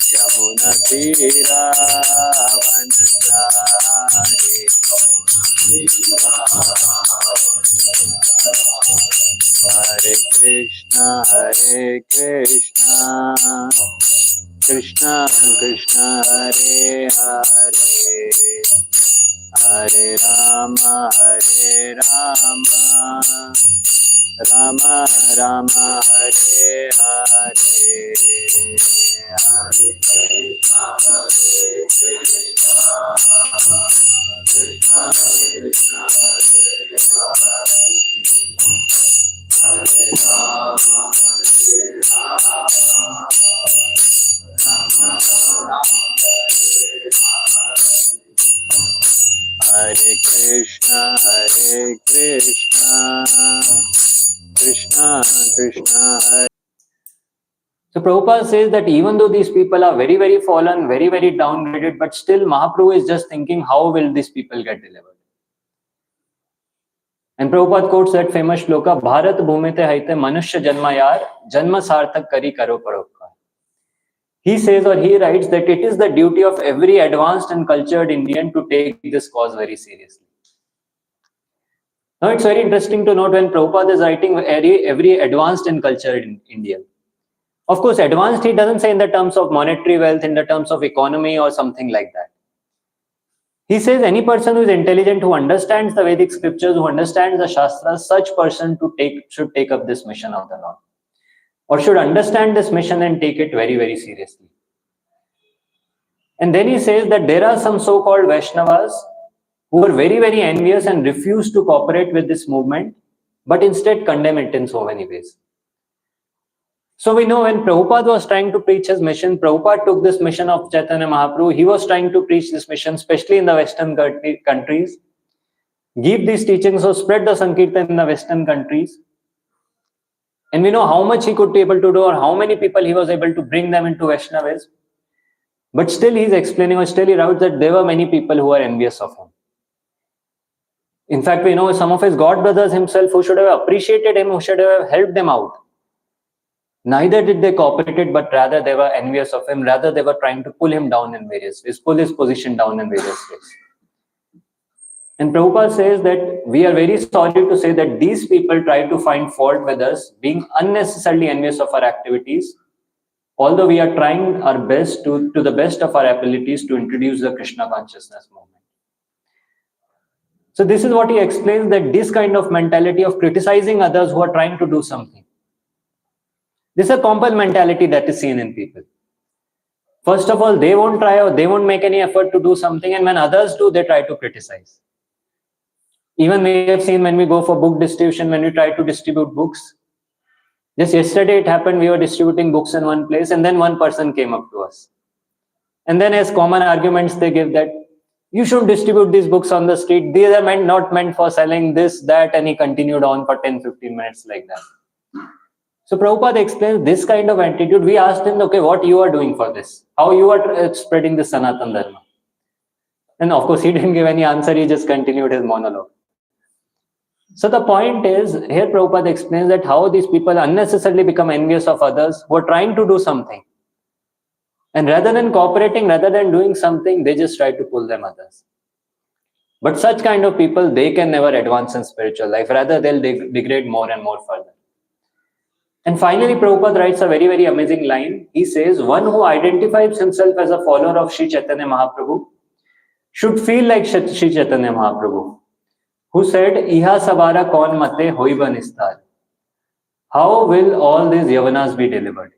Yamuna Tira Vanachari Hare Krishna Krishna Krishna Hare Hare Hare Rama Rama Rama Hare Hare Hare Krishna Krishna Krishna Hare Rama Hare Krishna Krishna Krishna Hare. So Prabhupada says that even though these people are very, very fallen, very, very downgraded, but still Mahaprabhu is just thinking, how will these people get delivered? And Prabhupada quotes that famous shloka, Bharat bhumite haite manushya janma yar, janma sarthak kari karo parokar. He says, or he writes, that it is the duty of every advanced and cultured Indian to take this cause very seriously. Now it's very interesting to note when Prabhupada is writing every advanced and cultured Indian. Of course, advanced he doesn't say in the terms of monetary wealth, in the terms of economy or something like that. He says any person who is intelligent, who understands the Vedic scriptures, who understands the Shastras, such person should take up this mission of the Lord. Or should understand this mission and take it very, very seriously. And then he says that there are some so-called Vaishnavas who are very, very envious and refuse to cooperate with this movement, but instead condemn it in so many ways. So we know when Prabhupada was trying to preach his mission, Prabhupada took this mission of Chaitanya Mahaprabhu. He was trying to preach this mission, especially in the Western countries. Give these teachings or spread the Sankirtan in the Western countries. And we know how much he could be able to do or how many people he was able to bring them into Vaishnavism. But still he's explaining, or still he writes that there were many people who are envious of him. In fact, we know some of his god brothers himself who should have appreciated him, who should have helped them out. Neither did they cooperate, but rather they were envious of him. Rather, they were trying to pull him down in various ways, pull his position down in various ways. And Prabhupada says that we are very sorry to say that these people try to find fault with us, being unnecessarily envious of our activities, although we are trying our best to the best of our abilities to introduce the Krishna consciousness movement. So this is what he explains, that this kind of mentality of criticizing others who are trying to do something. This is a common mentality that is seen in people. First of all, they won't try or they won't make any effort to do something, and when others do, they try to criticize. Even we have seen when we go for book distribution, when we try to distribute books. Just yesterday it happened, we were distributing books in one place, and then one person came up to us. And then as common arguments they give that, you shouldn't distribute these books on the street, these are not meant for selling this, that, and he continued on for 10-15 minutes like that. So Prabhupada explains this kind of attitude. We asked him, okay, what you are doing for this? How you are spreading the Sanatana Dharma? And of course, he didn't give any answer. He just continued his monologue. So the point is, here Prabhupada explains that how these people unnecessarily become envious of others who are trying to do something. And rather than cooperating, rather than doing something, they just try to pull them others. But such kind of people, they can never advance in spiritual life. Rather, they'll degrade more and more further. And finally, Prabhupada writes a very, very amazing line. He says, one who identifies himself as a follower of Sri Chaitanya Mahaprabhu should feel like Sri Chaitanya Mahaprabhu, who said, Iha sabara kaun mate hoiba nistar. How will all these yavanas be delivered?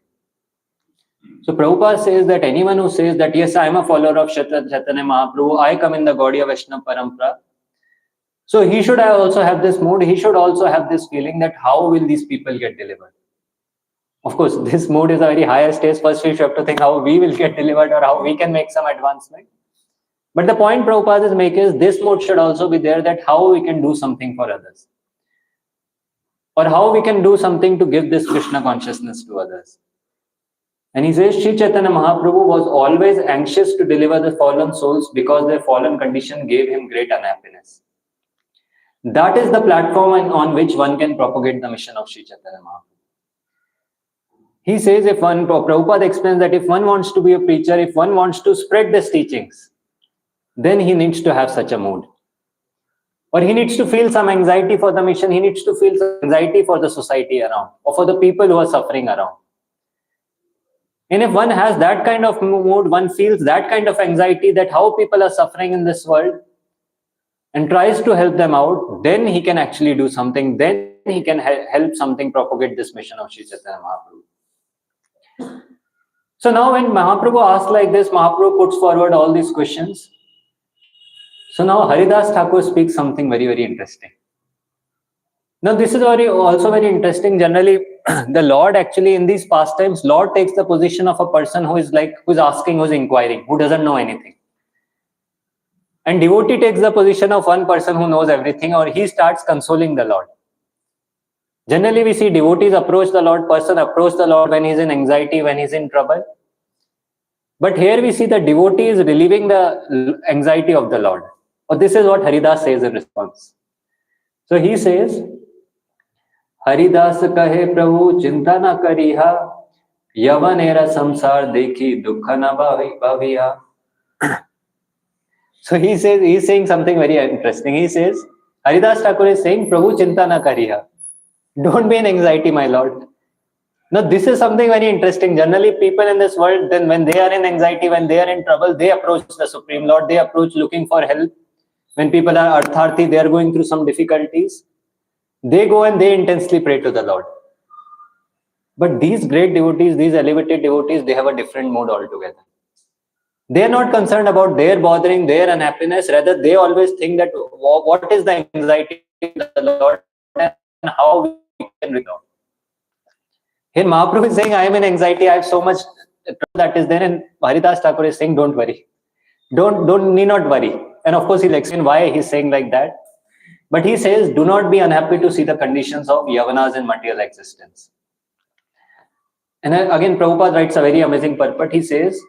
So Prabhupada says that anyone who says that, yes, I am a follower of Chaitanya Mahaprabhu, I come in the Gaudiya Vaishnava Parampara. So he should also have this mood. He should also have this feeling that how will these people get delivered? Of course, this mood is a very higher stage. First, we have to think how we will get delivered or how we can make some advancement. But the point Prabhupada is making is this mood should also be there, that how we can do something for others. Or how we can do something to give this Krishna consciousness to others. And he says, Sri Chaitanya Mahaprabhu was always anxious to deliver the fallen souls because their fallen condition gave him great unhappiness. That is the platform on which one can propagate the mission of Sri Chaitanya Mahaprabhu. He says Prabhupada explains that if one wants to be a preacher, if one wants to spread these teachings, then he needs to have such a mood. Or he needs to feel some anxiety for the mission, he needs to feel some anxiety for the society around, or for the people who are suffering around. And if one has that kind of mood, one feels that kind of anxiety that how people are suffering in this world, and tries to help them out, then he can actually do something, then he can help something propagate this mission of Sri Chaitanya Mahaprabhu. So now when Mahaprabhu asks like this, Mahaprabhu puts forward all these questions. So now Haridas Thakur speaks something very, very interesting. Now this is also very interesting. Generally, the Lord actually in these pastimes, Lord takes the position of a person who's asking, who's inquiring, who doesn't know anything. And devotee takes the position of one person who knows everything, or he starts consoling the Lord. Generally, we see devotees approach the Lord, person approach the Lord when he's in anxiety, when he's in trouble. But here we see the devotee is relieving the anxiety of the Lord. Or this is what Haridas says in response. So he says, Haridas kahe Prabhu chinta na kariha, yavanera samsar dekhi dukha na bhaviya. So he's saying something very interesting. He says, Haridas Thakur is saying, Prabhu chinta na kariha. Don't be in anxiety, my Lord. Now, this is something very interesting. Generally, people in this world, then when they are in anxiety, when they are in trouble, they approach the Supreme Lord, they approach looking for help. When people are artharthi, they are going through some difficulties. They go and they intensely pray to the Lord. But these great devotees, these elevated devotees, they have a different mode altogether. They are not concerned about their bothering, their unhappiness. Rather, they always think that what is the anxiety of the Lord and how we can resolve. Here Mahaprabhu is saying, I am in anxiety, I have so much trouble that is there, and Haridas Thakur is saying, don't worry. Need not worry. And of course, he'll explain why he's saying like that. But he says, do not be unhappy to see the conditions of Yavanas in material existence. And again, Prabhupada writes a very amazing purport. He says,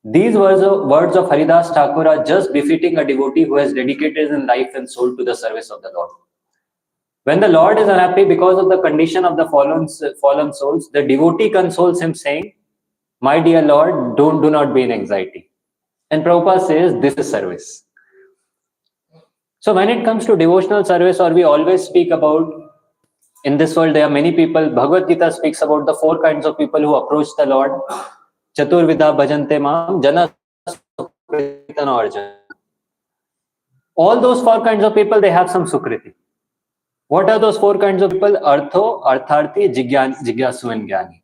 these words of Haridas Thakur are just befitting a devotee who has dedicated his life and soul to the service of the Lord. When the Lord is unhappy because of the condition of the fallen souls, the devotee consoles him saying, my dear Lord, do not be in anxiety. And Prabhupada says, this is service. So when it comes to devotional service, or we always speak about, in this world there are many people, Bhagavad Gita speaks about the 4 kinds of people who approach the Lord. Chaturvidha bhajante mam, jana sukritana arjuna. All those 4 kinds of people, they have some sukriti. What are those 4 kinds of people? Artho, Artharthi, Jigyasu and Jnani.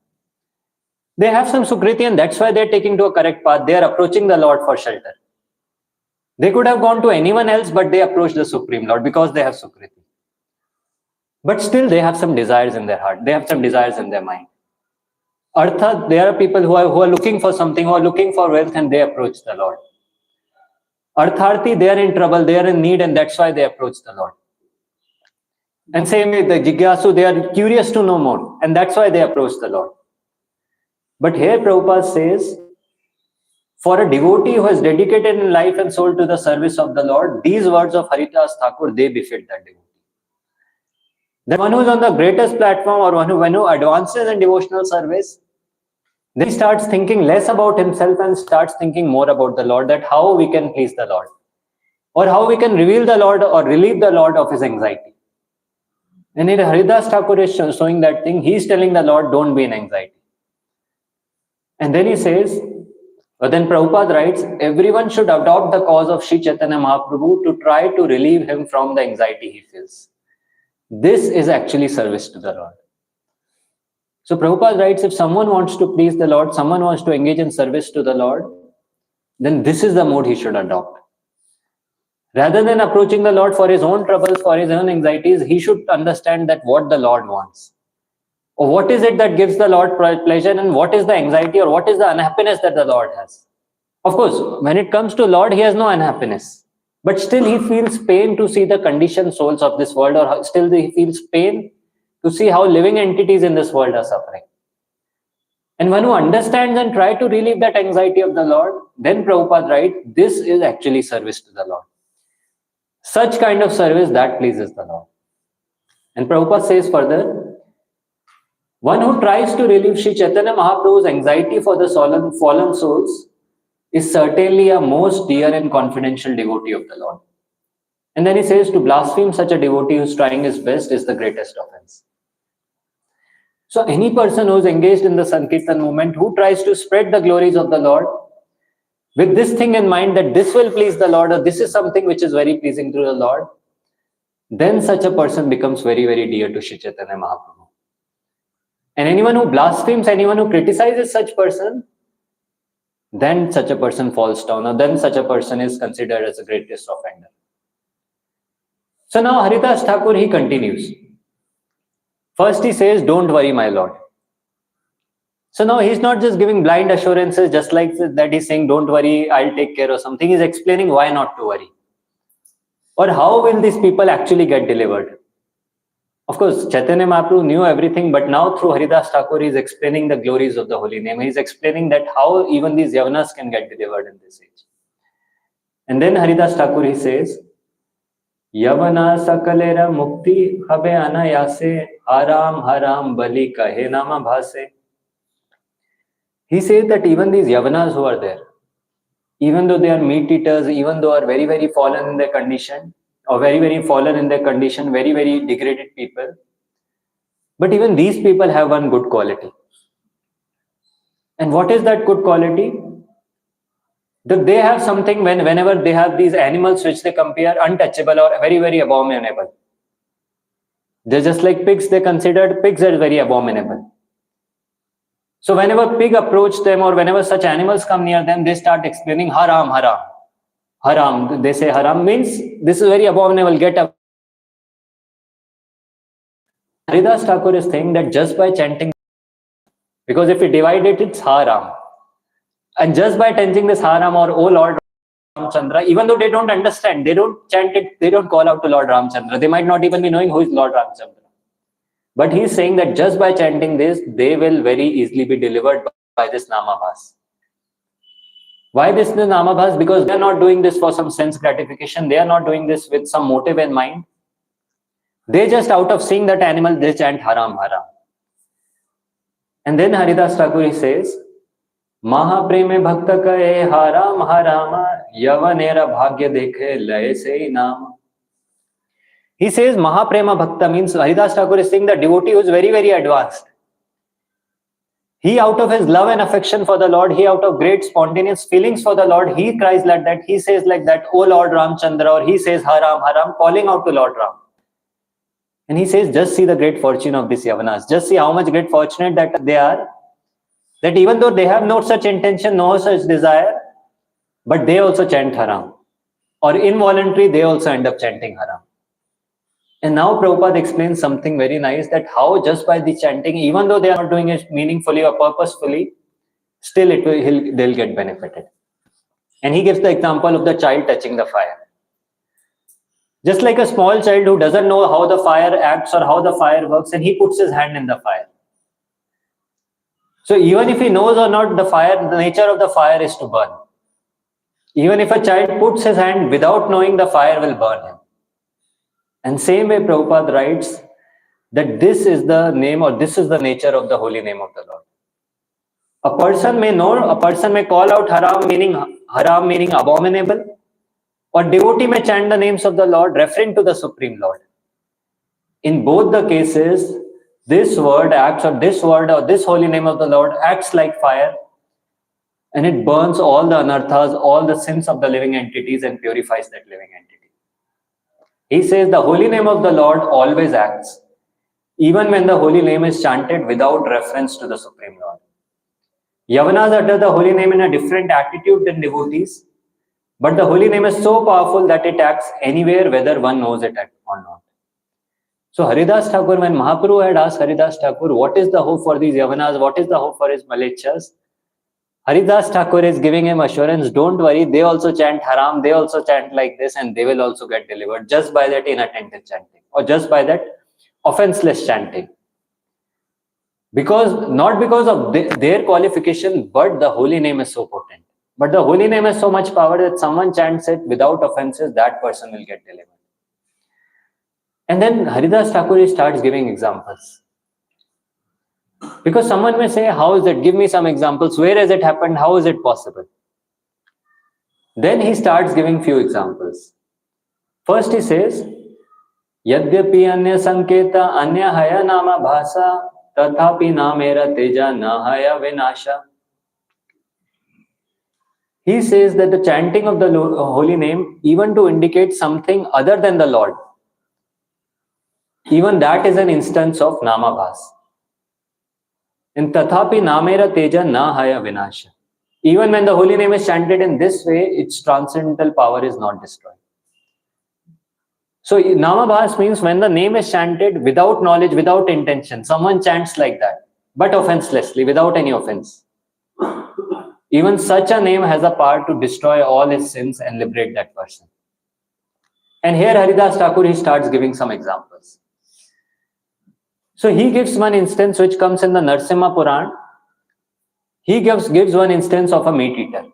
They have some sukriti, and that's why they're taking to a correct path. They are approaching the Lord for shelter. They could have gone to anyone else, but they approach the Supreme Lord because they have sukriti. But still they have some desires in their heart. They have some desires in their mind. Artha, there are people who are looking for something, who are looking for wealth, and they approach the Lord. Artharthi, they are in trouble, they are in need, and that's why they approach the Lord. And same with the Jigyasu, they are curious to know more, and that's why they approach the Lord. But here Prabhupada says, for a devotee who has dedicated in life and soul to the service of the Lord, these words of Haridas Thakur, they befit that devotee. The one who is on the greatest platform, or one who advances in devotional service, then he starts thinking less about himself and starts thinking more about the Lord, that how we can please the Lord, or how we can reveal the Lord or relieve the Lord of his anxiety. And here Haridas Thakur is showing that thing. He is telling the Lord, don't be in anxiety. And then he says, then Prabhupada writes, everyone should adopt the cause of Sri Chaitanya Mahaprabhu to try to relieve him from the anxiety he feels. This is actually service to the Lord. So Prabhupada writes, if someone wants to please the Lord, someone wants to engage in service to the Lord, then this is the mode he should adopt. Rather than approaching the Lord for his own troubles, for his own anxieties, he should understand that what the Lord wants. Or what is it that gives the Lord pleasure, and what is the anxiety or what is the unhappiness that the Lord has. Of course, when it comes to Lord, he has no unhappiness. But still he feels pain to see the conditioned souls of this world, or still he feels pain to see how living entities in this world are suffering. And one who understands and tries to relieve that anxiety of the Lord, then Prabhupada writes, this is actually service to the Lord. Such kind of service that pleases the Lord. And Prabhupada says further, One who tries to relieve Sri Chaitanya Mahaprabhu's anxiety for the fallen souls is certainly a most dear and confidential devotee of the Lord. And then he says, to blaspheme such a devotee who's trying his best is the greatest offense. So any person who's engaged in the Sankirtan movement, who tries to spread the glories of the Lord, with this thing in mind that this will please the Lord, or this is something which is very pleasing to the Lord, then such a person becomes very, very dear to Sri Chaitanya Mahaprabhu. And anyone who blasphemes, anyone who criticizes such person, then such a person falls down, or then such a person is considered as the greatest offender. So now Haridas Thakur, he continues. First he says, don't worry, my Lord. So now he's not just giving blind assurances, just like that he's saying, don't worry, I'll take care of something. He's explaining why not to worry. Or how will these people actually get delivered? Of course, Chaitanya Mahaprabhu knew everything, but now through Haridas Thakur, he's explaining the glories of the holy name. He's explaining that how even these Yavanas can get delivered in this age. And then Haridas Thakur, he says, Yavana sakalera mukti habe anayase haram haram bali kahe nama bhase. He says that even these Yavanas who are there, even though they are meat eaters, even though are very, very fallen in their condition, or very, very fallen in their condition, very, very degraded people, but even these people have one good quality. And what is that good quality? That they have something whenever they have these animals which they compare untouchable or very, very abominable. They're just like pigs, they considered pigs as very abominable. So whenever pig approach them or whenever such animals come near them, they start explaining haram, haram. Haram, they say haram means this is very abominable, get up. Haridas Thakur is saying that just by chanting, because if we divide it, it's haram. And just by chanting this haram or oh Lord Ramchandra, even though they don't understand, they don't chant it, they don't call out to Lord Ramchandra. They might not even be knowing who is Lord Ramchandra. But he's saying that just by chanting this, they will very easily be delivered by this Namabhas. Why this Namabhas? Because they are not doing this for some sense gratification. They are not doing this with some motive in mind. They just out of seeing that animal, they chant haram, haram. And then Haridas Thakur, he says, Mahapreme bhakta kahe haram harama yavanera bhagya dekhe laye se nama. He says Mahaprema Bhakta means Haridas Thakur is saying the devotee who is very, very advanced. He out of his love and affection for the Lord, he out of great spontaneous feelings for the Lord, he cries like that, he says like that, oh Lord Ramchandra, or he says haram, haram, calling out to Lord Ram. And he says, just see the great fortune of these Yavanas. Just see how much great fortunate that they are. That even though they have no such intention, no such desire, but they also chant haram. Or involuntary, they also end up chanting haram. And now Prabhupada explains something very nice, that how just by the chanting, even though they are not doing it meaningfully or purposefully, still they'll get benefited. And he gives the example of the child touching the fire. Just like a small child who doesn't know how the fire acts or how the fire works, and he puts his hand in the fire. So even if he knows or not, the nature of the fire is to burn. Even if a child puts his hand without knowing, the fire will burn him. And same way Prabhupada writes that this is the name or this is the nature of the holy name of the Lord. A person may know, a person may call out haram meaning abominable, or devotee may chant the names of the Lord referring to the Supreme Lord. In both the cases, this word acts, or this word or this holy name of the Lord acts like fire, and it burns all the anarthas, all the sins of the living entities, and purifies that living entity. He says the holy name of the Lord always acts, even when the holy name is chanted without reference to the Supreme Lord. Yavanas utter the holy name in a different attitude than devotees, but the holy name is so powerful that it acts anywhere whether one knows it or not. So Haridas Thakur, when Mahaprabhu had asked Haridas Thakur, what is the hope for these Yavanas, what is the hope for his Malechas? Haridas Thakur is giving him assurance, don't worry, they also chant haram, they also chant like this, and they will also get delivered just by that inattentive chanting, or just by that offenseless chanting. Not because of their qualification, but the holy name is so potent. But the holy name has so much power that someone chants it without offenses, that person will get delivered. And then Haridas Thakur starts giving examples. Because someone may say, how is it? Give me some examples. Where has it happened? How is it possible? Then he starts giving few examples. First he says, Yadyapi anya sanketa anya haya nama bhasa tathapi namera teja nahaya vinasha. He says that the chanting of the holy name, even to indicate something other than the Lord, even that is an instance of namabhas. In tathapi namera teja nahaya vinasha. Even when the holy name is chanted in this way, its transcendental power is not destroyed. So namabhas means when the name is chanted without knowledge, without intention. Someone chants like that, but offenselessly, without any offense. Even such a name has a power to destroy all his sins and liberate that person. And here Haridas Thakur, he starts giving some examples. So he gives one instance which comes in the Narsimha Puran. He gives one instance of a meat eater.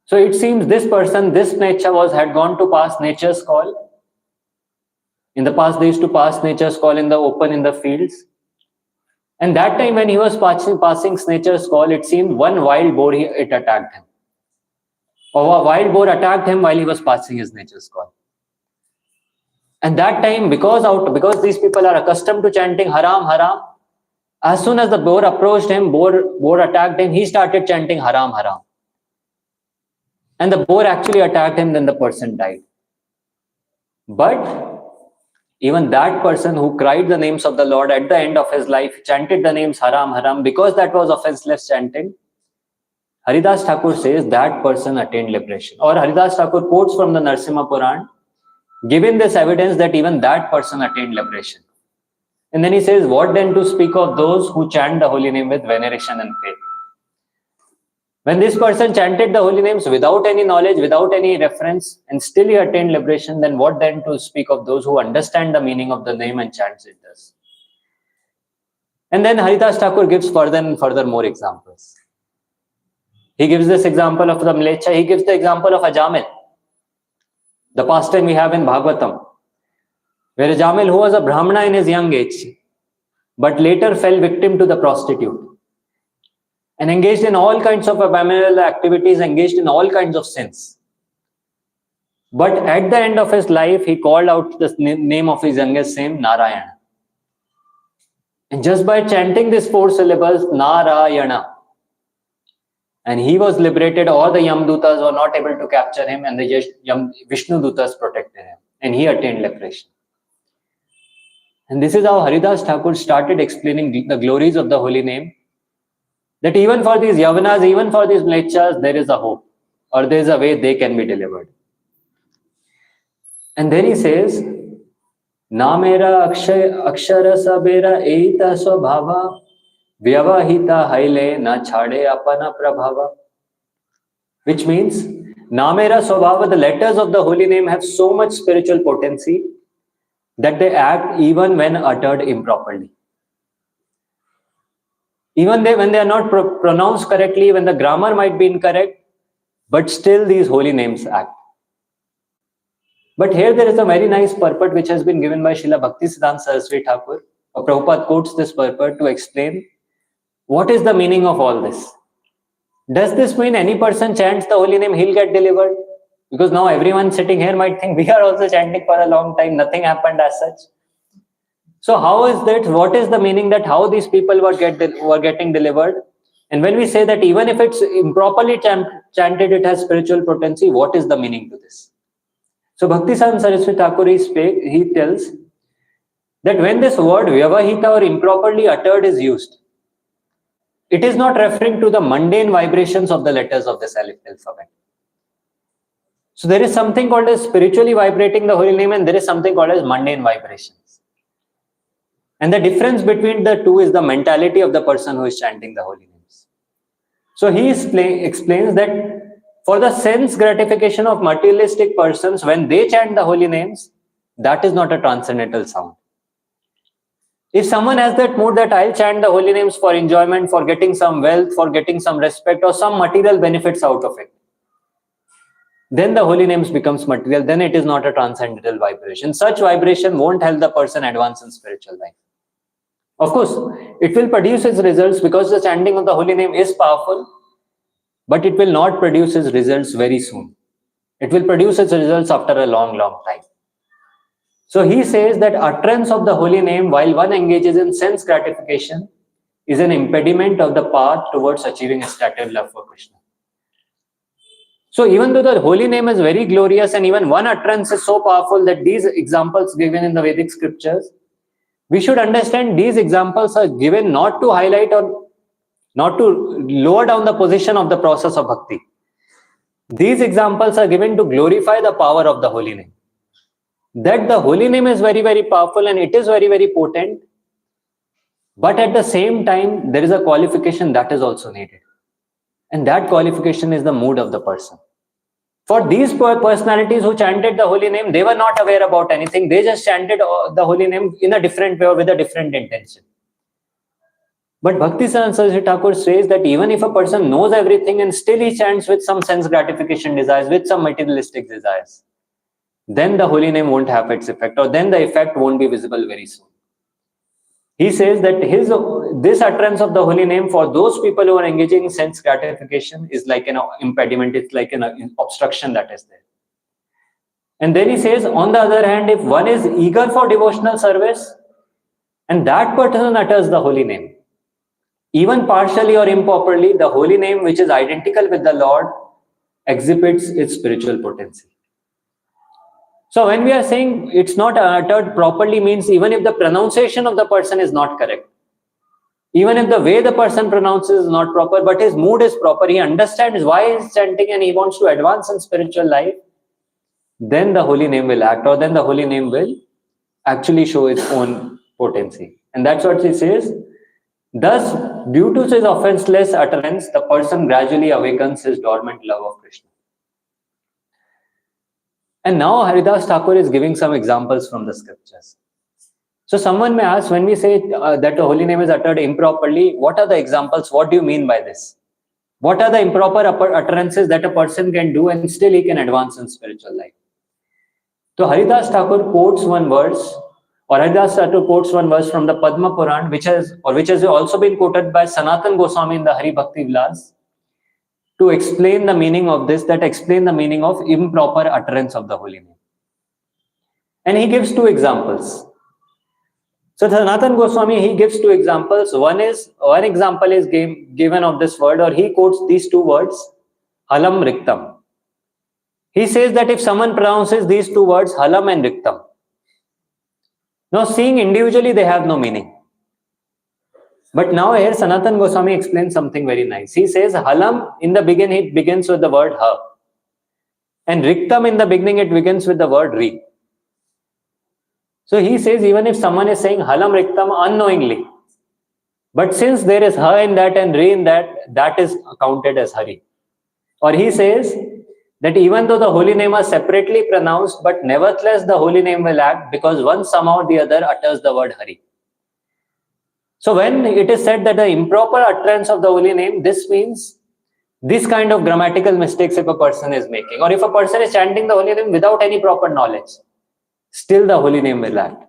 So it seems this person, this nature had gone to pass nature's call. In the past, they used to pass nature's call in the open, in the fields. And that time when he was passing nature's call, it seemed one wild boar, it attacked him. Or a wild boar attacked him while he was passing his nature's call. And that time, because these people are accustomed to chanting haram, haram, as soon as the boar approached him, boar attacked him, he started chanting haram, haram. And the boar actually attacked him, then the person died. But even that person who cried the names of the Lord at the end of his life, chanted the names haram, haram, because that was offenseless chanting, Haridas Thakur says that person attained liberation. Or Haridas Thakur quotes from the Narsimha Puran, giving this evidence that even that person attained liberation. And then he says, what then to speak of those who chant the holy name with veneration and faith? When this person chanted the holy names without any knowledge, without any reference, and still he attained liberation, then what then to speak of those who understand the meaning of the name and chants it thus? And then Haridas Thakur gives further and further more examples. He gives this example of the Mlecha. He gives the example of Ajamil, the pastime we have in Bhagavatam, where Ajamil, who was a Brahmana in his young age, but later fell victim to the prostitute, and engaged in all kinds of abominable activities, engaged in all kinds of sins. But at the end of his life, he called out the name of his youngest son, Narayana. And just by chanting these 4 syllables, Narayana, and he was liberated. All the Yamdutas were not able to capture him, and the Vishnu Dutas protected him, and he attained liberation. And this is how Haridas Thakur started explaining the glories of the holy name, that even for these Yavanas, even for these Mlechas, there is a hope, or there is a way they can be delivered. And then he says, Namera akshara sabera eita swabhava vyavahita haile na chade apana prabhava. Which means, Namera swabhava, the letters of the holy name have so much spiritual potency that they act even when uttered improperly. Even when they are not pronounced correctly, when the grammar might be incorrect, but still these holy names act. But here there is a very nice purport which has been given by Srila Bhaktisiddhanta Saraswati Thakur. Prabhupada quotes this purport to explain what is the meaning of all this. Does this mean any person chants the holy name, he'll get delivered? Because now everyone sitting here might think we are also chanting for a long time, nothing happened as such. So how is that? What is the meaning that how these people were getting delivered? And when we say that even if it's improperly chanted, it has spiritual potency, what is the meaning to this? So Bhaktisiddhanta Saraswati Thakur, he tells that when this word vyavahita or improperly uttered is used, it is not referring to the mundane vibrations of the letters of this alphabet. So there is something called as spiritually vibrating the holy name, and there is something called as mundane vibrations. And the difference between the two is the mentality of the person who is chanting the holy names. So he explains that for the sense gratification of materialistic persons, when they chant the holy names, that is not a transcendental sound. If someone has that mood that I'll chant the holy names for enjoyment, for getting some wealth, for getting some respect or some material benefits out of it, then the holy names becomes material, then it is not a transcendental vibration. Such vibration won't help the person advance in spiritual life. Of course, it will produce its results because the chanting of the holy name is powerful, but it will not produce its results very soon. It will produce its results after a long, long time. So he says that utterance of the holy name while one engages in sense gratification is an impediment of the path towards achieving ecstatic love for Krishna. So even though the holy name is very glorious and even one utterance is so powerful that these examples given in the Vedic scriptures, we should understand these examples are given not to highlight or not to lower down the position of the process of bhakti. These examples are given to glorify the power of the holy name. That the holy name is very, very powerful and it is very, very potent. But at the same time, there is a qualification that is also needed. And that qualification is the mood of the person. For these personalities who chanted the holy name, they were not aware about anything. They just chanted the holy name in a different way or with a different intention. But Bhaktisiddhanta Saraswati Thakur says that even if a person knows everything and still he chants with some sense gratification desires, with some materialistic desires, then the holy name won't have its effect, or then the effect won't be visible very soon. He says that this utterance of the holy name for those people who are engaging in sense gratification is like an impediment, it's like an obstruction that is there. And then he says, on the other hand, if one is eager for devotional service and that person utters the holy name, even partially or improperly, the holy name which is identical with the Lord exhibits its spiritual potency. So when we are saying it's not uttered properly means even if the pronunciation of the person is not correct, even if the way the person pronounces is not proper, but his mood is proper, he understands why he's chanting and he wants to advance in spiritual life, then the holy name will act, or then the holy name will actually show its own potency. And that's what he says. Thus, due to his offenseless utterance, the person gradually awakens his dormant love of Krishna. And now Haridas Thakur is giving some examples from the scriptures. So someone may ask, when we say that the holy name is uttered improperly, what are the examples? What do you mean by this? What are the improper utterances that a person can do and still he can advance in spiritual life? So Haridas Thakur quotes one verse, or Haridas Thakur quotes one verse from the Padma Puran, which has also been quoted by Sanatan Goswami in the Hari Bhakti Vilas, to explain the meaning of this, that explain the meaning of improper utterance of the holy name. And he gives two examples. So Sanatan Goswami, he gives two examples. One example is given of this word, or he quotes these two words, halam riktam. He says that if someone pronounces these two words, halam and riktam, now seeing individually they have no meaning. But now here Sanatan Goswami explains something very nice. He says halam in the beginning it begins with the word ha, and riktam in the beginning it begins with the word ri. So he says even if someone is saying halam riktam unknowingly, but since there is ha in that and ri in that, that is counted as hari. Or he says that even though the holy name are separately pronounced, but nevertheless the holy name will act because one somehow or the other utters the word hari. So when it is said that the improper utterance of the holy name, this means this kind of grammatical mistakes if a person is making, or if a person is chanting the holy name without any proper knowledge, still the holy name will act.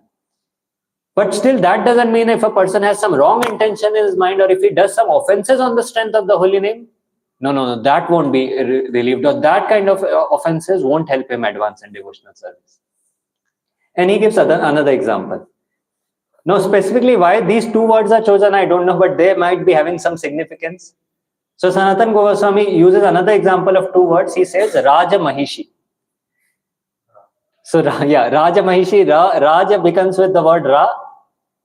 But still that doesn't mean if a person has some wrong intention in his mind, or if he does some offenses on the strength of the holy name, no, that won't be relieved, or that kind of offenses won't help him advance in devotional service. And he gives another example. Now, specifically why these two words are chosen, I don't know, but they might be having some significance. So Sanatan Goswami uses another example of two words. He says Raja Mahishi. So yeah, Raja Mahishi, Raja begins with the word Ra,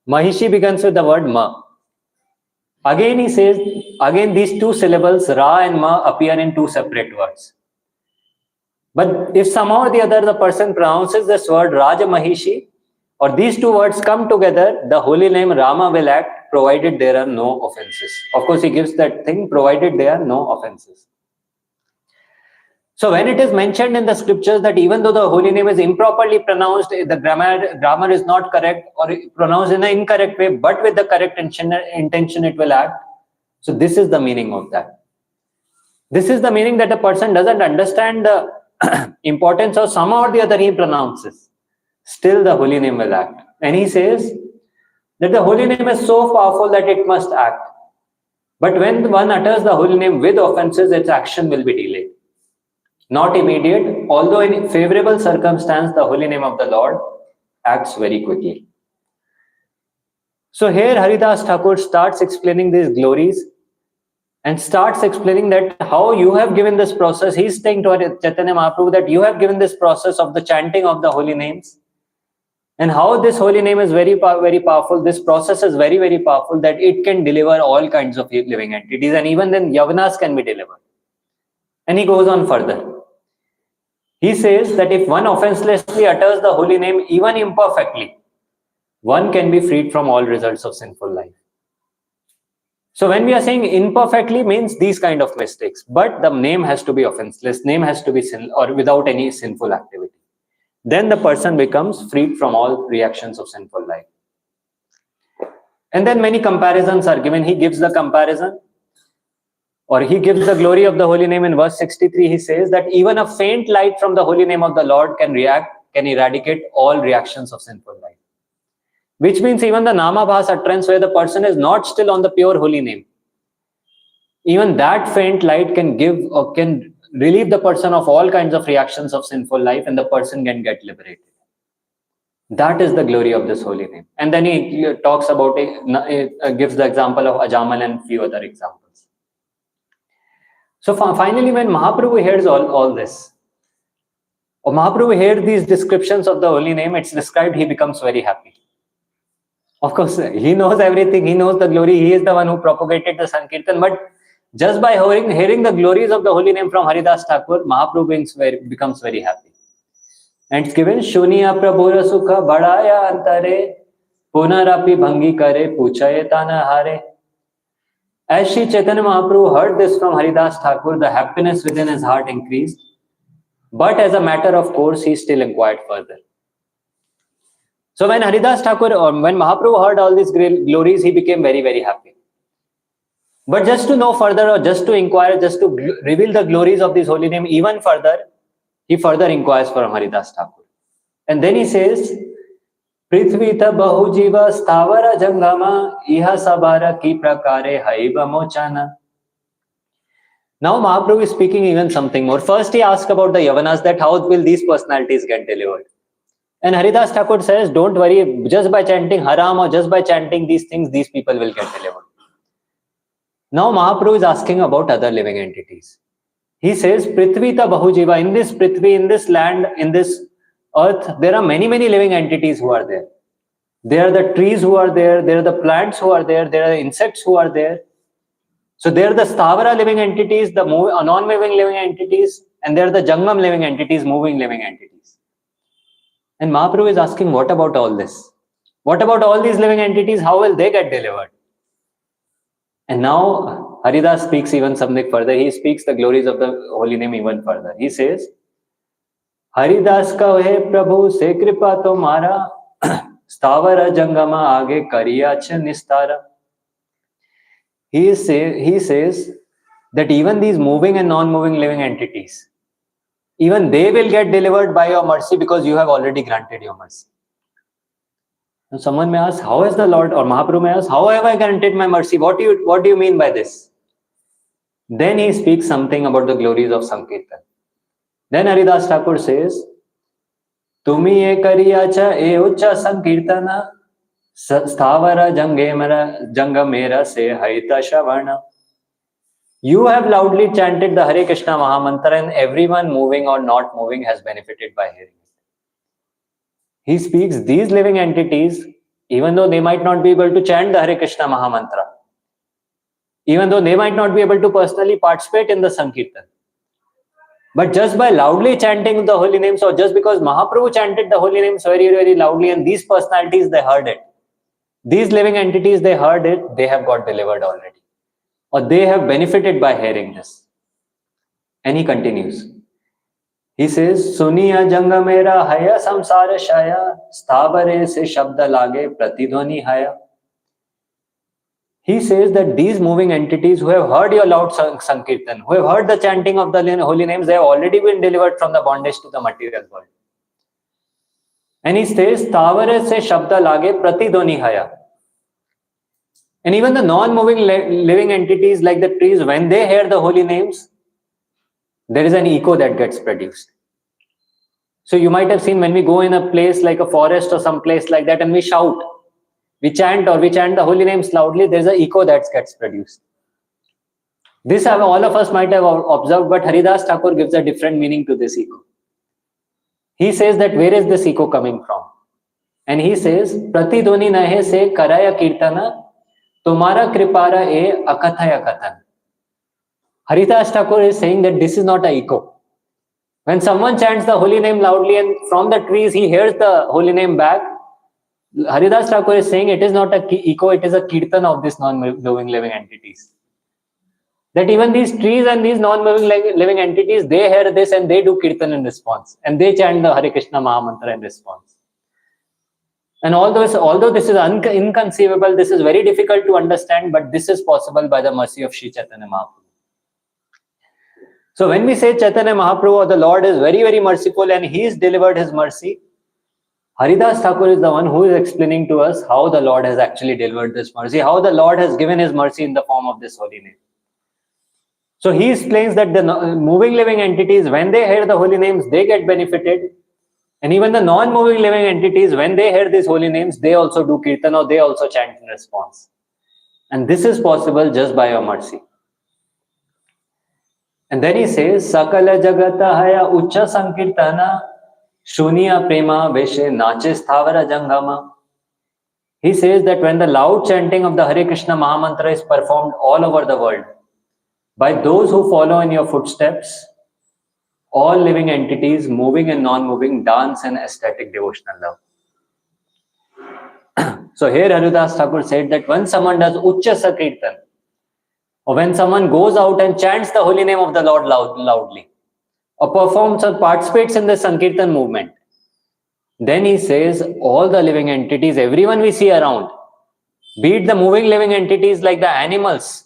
Mahishi begins with the word Ma. Again he says, these two syllables Ra and Ma appear in two separate words. But if somehow or the other the person pronounces this word Raja Mahishi, or these two words come together, the holy name Rama will act, provided there are no offenses. Of course, he gives that thing, provided there are no offenses. So when it is mentioned in the scriptures that even though the holy name is improperly pronounced, the grammar is not correct or pronounced in an incorrect way, but with the correct intention it will act. So this is the meaning of that. This is the meaning that a person doesn't understand the importance of somehow or the other he pronounces. Still the holy name will act. And he says, that the holy name is so powerful that it must act. But when one utters the holy name with offenses, its action will be delayed. Not immediate, although in favorable circumstance, the holy name of the Lord acts very quickly. So here Haridas Thakur starts explaining these glories and starts explaining that how you have given this process. He's saying to Chaitanya Mahaprabhu that you have given this process of the chanting of the holy names, and how this holy name is very powerful. This process is very, very powerful, that it can deliver all kinds of living entities, and even then Yavanas can be delivered. And he goes on further. He says that if one offenselessly utters the holy name, even imperfectly, one can be freed from all results of sinful life. So when we are saying imperfectly, means these kind of mistakes, but the name has to be offenseless, name has to be sin or without any sinful activity. Then the person becomes freed from all reactions of sinful life. And then many comparisons are given. He gives the comparison, or he gives the glory of the holy name in verse 63. He says that even a faint light from the holy name of the Lord can eradicate all reactions of sinful life. Which means even the Namabhas utterance, where the person is not still on the pure holy name, even that faint light can give or can relieve the person of all kinds of reactions of sinful life, and the person can get liberated. That is the glory of this holy name. And then he talks about it, gives the example of Ajamal and few other examples. So finally, when Mahaprabhu hears all this, or Mahaprabhu hears these descriptions of the holy name, it's described, he becomes very happy. Of course, he knows everything. He knows the glory. He is the one who propagated the Sankirtan. But just by hearing the glories of the holy name from Haridas Thakur, Mahaprabhu becomes very happy. And it's given, Shuniya Prabhura Sukha Badaya Antare Punarapi Bhangi Kare Puchayetana Hare. As Shri Chaitanya Mahaprabhu heard this from Haridas Thakur, the happiness within his heart increased. But as a matter of course, he still inquired further. So when Haridas Thakur, or when Mahaprabhu heard all these great glories, he became very, very happy. But just to know further, or just to inquire, just to reveal the glories of this holy name even further, he further inquires from Haridas Thakur. And then he says, Prithvita Bahu Jiva Stavara Jangama Iha Sabara Ki Prakare Haiba Mochana. Now Mahaprabhu is speaking even something more. First he asks about the Yavanas, that how will these personalities get delivered. And Haridas Thakur says, don't worry, just by chanting Haram or just by chanting these things, these people will get delivered. Now Mahaprabhu is asking about other living entities. He says, Prithvita Bahujiva, in this Prithvi, in this land, in this earth, there are many, many living entities who are there. There are the trees who are there, there are the plants who are there are the insects who are there. So there are the Stavara living entities, the non-moving living entities, and there are the Jangam living entities, moving living entities. And Mahaprabhu is asking, what about all this? What about all these living entities? How will they get delivered? And now Haridas speaks even something further. He speaks the glories of the holy name even further. He says, Haridas kahe Prabhu se kripa tomara stavara jangama aage kariyach nistara. He says that even these moving and non-moving living entities, even they will get delivered by your mercy, because you have already granted your mercy. Now someone may ask, how has the Lord, or Mahaprabhu may ask, how have I granted my mercy? What do you mean by this? Then he speaks something about the glories of Sankirtan. Then Haridas Thakur says, Tumi e kariyacha e ucha Sankirtana sthavara jangamera se haita shavana. You have loudly chanted the Hare Krishna Mahamantra, and everyone moving or not moving has benefited by hearing it. He speaks these living entities, even though they might not be able to chant the Hare Krishna Mahamantra, even though they might not be able to personally participate in the Sankirtan, but just by loudly chanting the holy names, or just because Mahaprabhu chanted the holy names very, very loudly, and these personalities, they heard it, these living entities, they heard it, they have got delivered already, or they have benefited by hearing this. And he continues. He says, Suniya jangamera haya samsara shaya sthabare se shabda lage pratidhwani haya. He says that these moving entities who have heard your loud Sankirtan, who have heard the chanting of the holy names, they have already been delivered from the bondage to the material world. And he says, Sthavare se shabda lage pratidhwani haya. And even the non-moving living entities like the trees, when they hear the holy names, there is an echo that gets produced. So you might have seen when we go in a place like a forest or some place like that and we shout, we chant the holy names loudly, there's an echo that gets produced. This all of us might have observed, but Haridas Thakur gives a different meaning to this echo. He says that where is this echo coming from? And he says, Pratidhwani nahe se karaya kirtana, tumara kripara e akathaya kathan. Haridas Thakur is saying that this is not an echo. When someone chants the holy name loudly and from the trees he hears the holy name back, Haridas Thakur is saying it is not an echo, it is a kirtan of these non-moving living entities. That even these trees and these non-moving living entities, they hear this and they do kirtan in response. And they chant the Hare Krishna Mahamantra in response. And although this is inconceivable, this is very difficult to understand, but this is possible by the mercy of Sri Chaitanya Mahaprabhu. So when we say Chaitanya Mahaprabhu or the Lord is very, very merciful and He has delivered His mercy, Haridas Thakur is the one who is explaining to us how the Lord has actually delivered this mercy, how the Lord has given His mercy in the form of this holy name. So he explains that the moving living entities, when they hear the holy names, they get benefited. And even the non-moving living entities, when they hear these holy names, they also do kirtan or they also chant in response. And this is possible just by your mercy. And then he says, Sakala Jagata Haya Ucha Sankirtana Shuniya Prema Veshe Nache Sthavara Jangama. He says that when the loud chanting of the Hare Krishna Mahamantra is performed all over the world, by those who follow in your footsteps, all living entities, moving and non-moving, dance in ecstatic devotional love. So here Haridas Thakur said that when someone does Ucha Sankirtan, or when someone goes out and chants the holy name of the Lord loudly, or performs or participates in the Sankirtan movement, then he says all the living entities, everyone we see around, be it the moving living entities like the animals,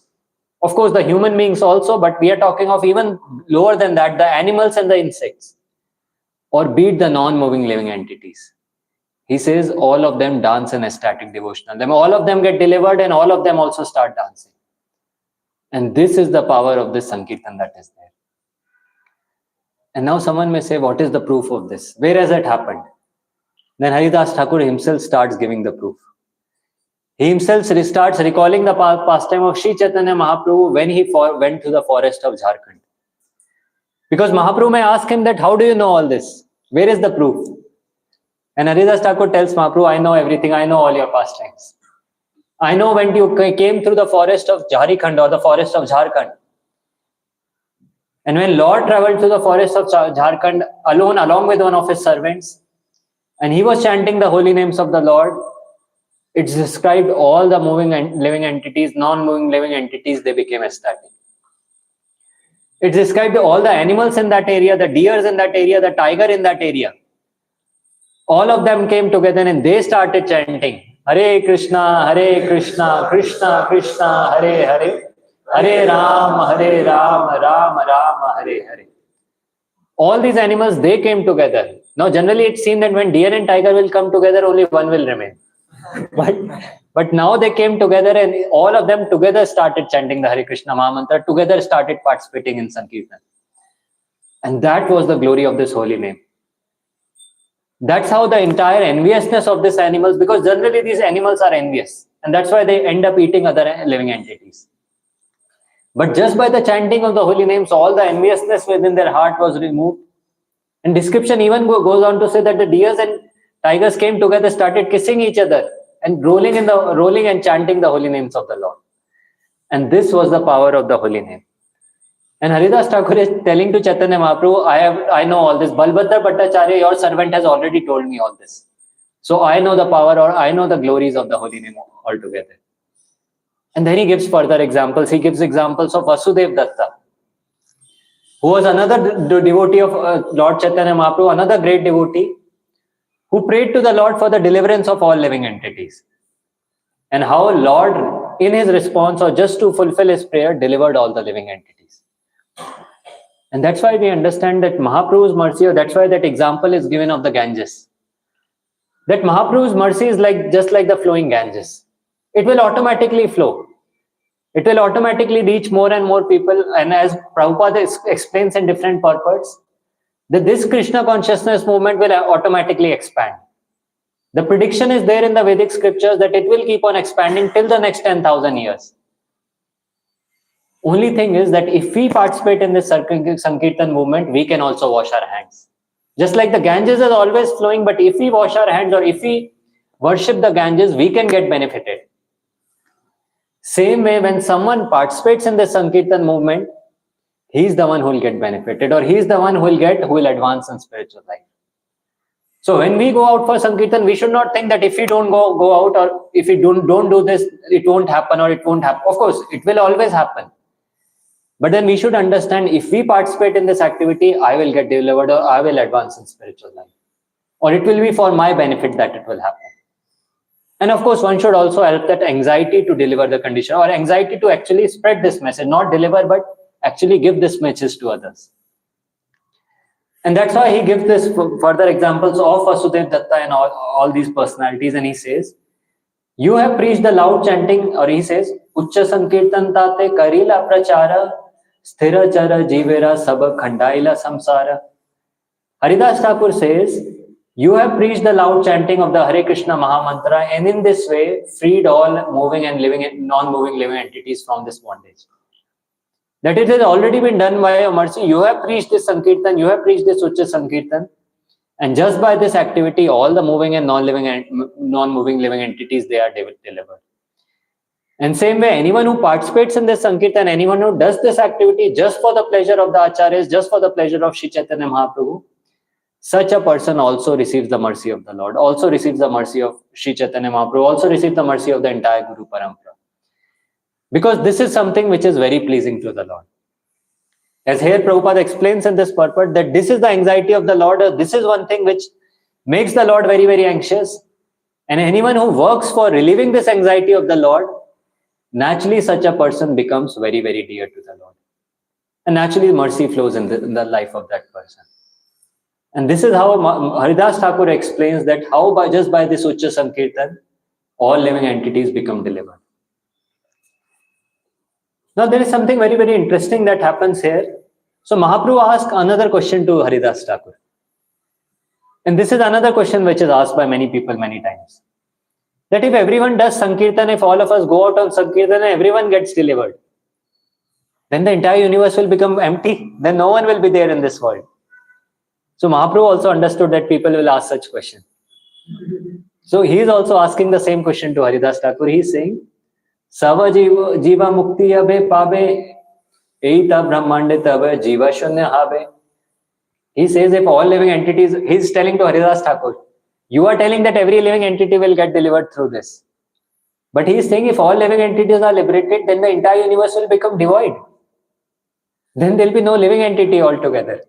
of course the human beings also, but we are talking of even lower than that, the animals and the insects, or be it the non-moving living entities. He says all of them dance in ecstatic devotional. All of them get delivered and all of them also start dancing. And this is the power of this Sankirtan that is there. And now someone may say, what is the proof of this? Where has it happened? Then Haridas Thakur himself starts giving the proof. He himself starts recalling the pastime of Sri Chaitanya Mahaprabhu when he went to the forest of Jharkhand. Because Mahaprabhu may ask him that, how do you know all this? Where is the proof? And Haridas Thakur tells Mahaprabhu, I know everything, I know all your pastimes. I know when you came through the forest of Jharkhand or the forest of Jharkhand. And when Lord traveled to the forest of Jharkhand alone, along with one of his servants, and he was chanting the holy names of the Lord, it's described all the moving and living entities, non-moving living entities, they became ecstatic. It's described all the animals in that area, the deers in that area, the tiger in that area. All of them came together and they started chanting, Hare Krishna, Krishna Krishna, Hare Hare, Hare Ram, Ram Ram, Hare Hare. All these animals, they came together. Now generally it's seen that when deer and tiger will come together, only one will remain. But now they came together and all of them together started chanting the Hare Krishna Mahamantra, together started participating in Sankirtan. And that was the glory of this holy name. That's how the entire enviousness of these animals, because generally these animals are envious and that's why they end up eating other living entities. But just by the chanting of the holy names, all the enviousness within their heart was removed. And description even goes on to say that the deers and tigers came together, started kissing each other and rolling and chanting the holy names of the Lord. And this was the power of the holy name. And Haridas Thakur is telling to Chaitanya Mahaprabhu, I know all this. Balbhadra Bhattacharya, your servant, has already told me all this. So I know the power or I know the glories of the holy name altogether. And then he gives further examples. He gives examples of Vasudev Datta, who was another devotee of Lord Chaitanya Mahaprabhu, another great devotee, who prayed to the Lord for the deliverance of all living entities. And how Lord, in his response or just to fulfill his prayer, delivered all the living entities. And that's why we understand that Mahaprabhu's mercy, or that's why that example is given of the Ganges. That Mahaprabhu's mercy is just like the flowing Ganges. it will automatically flow. It will automatically reach more and more people. And as Prabhupada explains in different purports, that this Krishna consciousness movement will automatically expand. The prediction is there in the Vedic scriptures that it will keep on expanding till the next 10,000 years. Only thing is that if we participate in this Sankirtan movement, we can also wash our hands. Just like the Ganges is always flowing, but if we wash our hands or if we worship the Ganges, we can get benefited. Same way, when someone participates in the Sankirtan movement, he's the one who will get benefited, or he's the one who will advance in spiritual life. So when we go out for Sankirtan, we should not think that if we don't go out, or if we don't do this, it won't happen, or it won't happen. Of course, it will always happen. But then we should understand, if we participate in this activity, I will get delivered, or I will advance in spiritual life. Or it will be for my benefit that it will happen. And of course, one should also help that anxiety to deliver the condition, or anxiety to actually spread this message, not deliver, but actually give this message to others. And that's why he gives this further examples of Vasudev Datta and all these personalities. And he says, you have preached the loud chanting, or he says, Uchcha Sankirtan tate karila prachara, sthira chara jivera sabha khandaila samsara. Haridas Thakur says, you have preached the loud chanting of the Hare Krishna Mahamantra, and in this way freed all moving and living and non-moving living entities from this bondage. That it has already been done by your mercy. You have preached this Sankirtan, you have preached this Uchcha Sankirtan, and just by this activity, all the moving and non-moving living entities, they are delivered. And same way, anyone who participates in this Sankirtan, anyone who does this activity just for the pleasure of the Acharyas, just for the pleasure of Sri Chaitanya Mahaprabhu, such a person also receives the mercy of the Lord, also receives the mercy of Sri Chaitanya Mahaprabhu, also receives the mercy of the entire Guru Parampara. Because this is something which is very pleasing to the Lord. As here Prabhupada explains in this purport, that this is the anxiety of the Lord, or this is one thing which makes the Lord very, very anxious. And anyone who works for relieving this anxiety of the Lord, naturally such a person becomes very, very dear to the Lord. And naturally mercy flows in the life of that person. And this is how Haridas Thakur explains that how just by this Uchcha Sankirtan, all living entities become delivered. Now there is something very, very interesting that happens here. So Mahaprabhu asked another question to Haridas Thakur. And this is another question which is asked by many people many times. That if everyone does Sankirtan, if all of us go out on Sankirtan and everyone gets delivered, then the entire universe will become empty. Then no one will be there in this world. So Mahaprabhu also understood that people will ask such question. So he is also asking the same question to Haridas Thakur. He is saying, Sava jiva mukti abhe pabe, eita brahmande tabe jiva shunya habe. He says if all living entities, he is telling to Haridas Thakur, you are telling that every living entity will get delivered through this. But he is saying if all living entities are liberated, then the entire universe will become devoid. Then there will be no living entity altogether.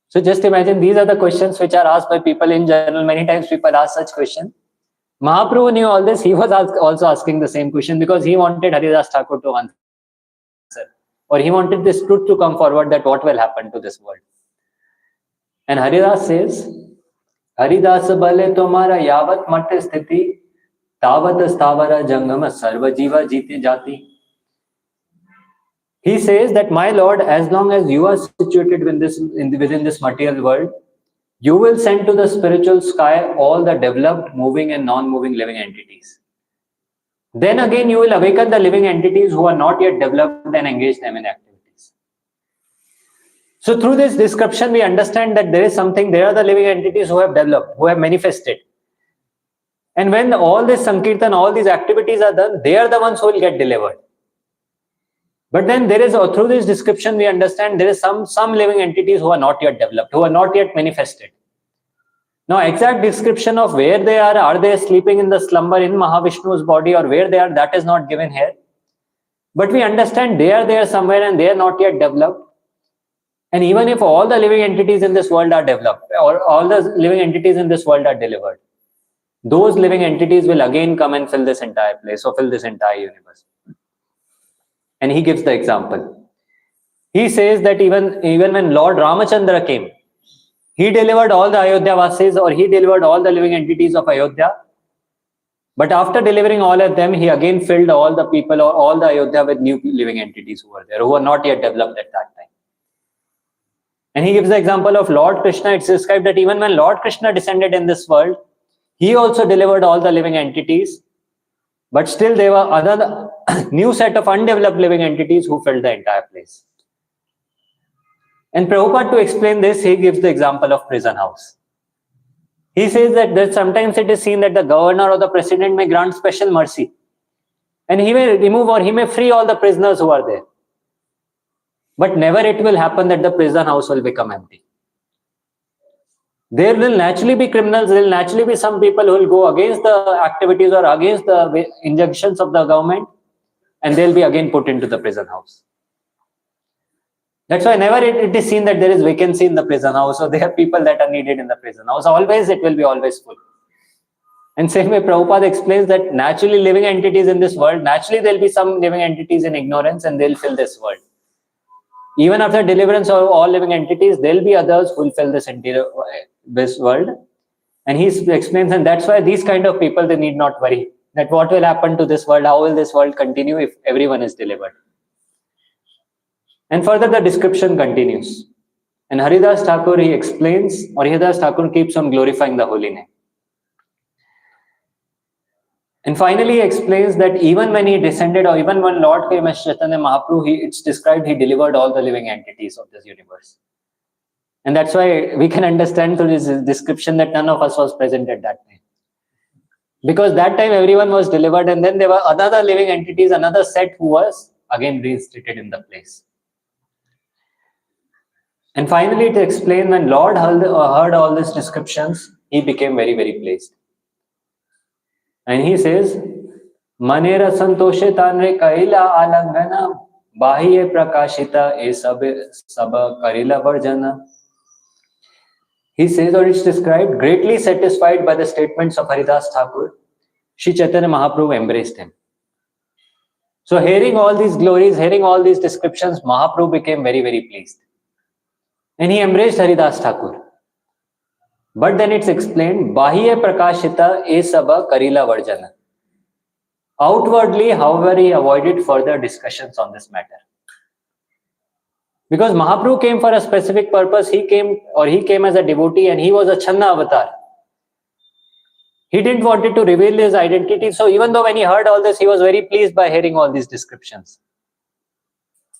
So just imagine, these are the questions which are asked by people in general. Many times people ask such questions. Mahaprabhu knew all this. He was also asking the same question because he wanted Haridas Thakur to answer. Or he wanted this truth to come forward that what will happen to this world. And Haridas says, Haridas bale tomara yavat matte sthiti, tavat stavara jangama sarva jiva jite jati. He says that, my Lord, as long as you are situated within this material world, you will send to the spiritual sky all the developed, moving and non-moving living entities. Then again, you will awaken the living entities who are not yet developed and engage them in activities. So through this description, we understand that there are the living entities who have developed, who have manifested. And when all this Sankirtan, all these activities are done, they are the ones who will get delivered. But then through this description, we understand there is some living entities who are not yet developed, who are not yet manifested. Now, exact description of where they are they sleeping in the slumber in Mahavishnu's body, or where they are, that is not given here. But we understand they are there somewhere and they are not yet developed. And even if all the living entities in this world are developed, or all the living entities in this world are delivered, those living entities will again come and fill this entire place, or fill this entire universe. And he gives the example. He says that even when Lord Ramachandra came, he delivered all the Ayodhya Vasis, or he delivered all the living entities of Ayodhya. But after delivering all of them, he again filled all the people or all the Ayodhya with new living entities who were there, who were not yet developed at that time. And he gives the example of Lord Krishna. It's described that even when Lord Krishna descended in this world, he also delivered all the living entities. But still there were other new set of undeveloped living entities who filled the entire place. And Prabhupada, to explain this, he gives the example of prison house. He says that sometimes it is seen that the governor or the president may grant special mercy. And he may remove or he may free all the prisoners who are there. But never it will happen that the prison house will become empty. There will naturally be criminals, there will naturally be some people who will go against the activities or against the injunctions of the government, and they'll be again put into the prison house. That's why never it is seen that there is vacancy in the prison house or there are people that are needed in the prison house. Always it will be always full. And same way Prabhupada explains that naturally living entities in this world, naturally there will be some living entities in ignorance and they'll fill this world. Even after deliverance of all living entities, there will be others who will fill this world. And he explains, and that's why these kind of people, they need not worry that what will happen to this world, how will this world continue if everyone is delivered. And further the description continues. And Haridas Thakur, he explains, or Haridas Thakur keeps on glorifying the holy name. And finally, he explains that even when he descended, or even when Lord came as Chaitanya Mahaprabhu, it's described he delivered all the living entities of this universe. And that's why we can understand through this description that none of us was present at that time. Because that time everyone was delivered, and then there were other living entities, another set who was again reinstated in the place. And finally, to explain, when Lord heard all these descriptions, he became very, very pleased. And he says, Manera santoshe tanre kaila alangana bahiye prakashita e saba karila varjana. He says, or it's described, greatly satisfied by the statements of Haridas Thakur, Sri Chaitanya Mahaprabhu embraced him. So hearing all these glories, hearing all these descriptions, Mahaprabhu became very, very pleased. And he embraced Haridas Thakur. But then it's explained, Bahiye prakashita e saba karila varjana. Outwardly, however, he avoided further discussions on this matter. Because Mahaprabhu came for a specific purpose, he came as a devotee and he was a Channa avatar. He didn't want to reveal his identity. So even though when he heard all this, he was very pleased by hearing all these descriptions.